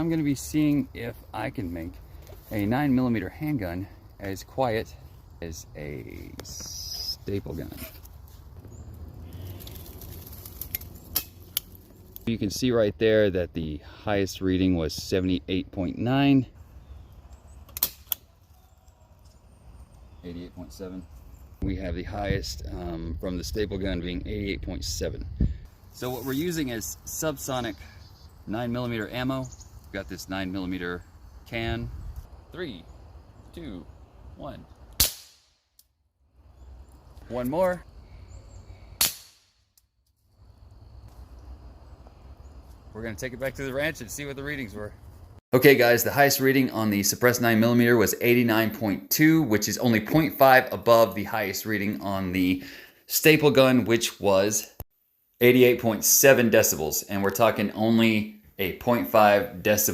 I'm going to be seeing if I can make a 9mm handgun as quiet as a staple gun. You can see right there that the highest reading was 78.9. 88.7. We have the highest from the staple gun being 88.7. So what we're using is subsonic 9mm ammo. We've got this 9mm can. 3, 2, 1. One more. We're gonna take it back to the ranch and see what the readings were. Okay guys, the highest reading on the suppressed 9mm was 89.2, which is only 0.5 above the highest reading on the staple gun, which was 88.7 decibels. And we're talking only a 0.5 decibel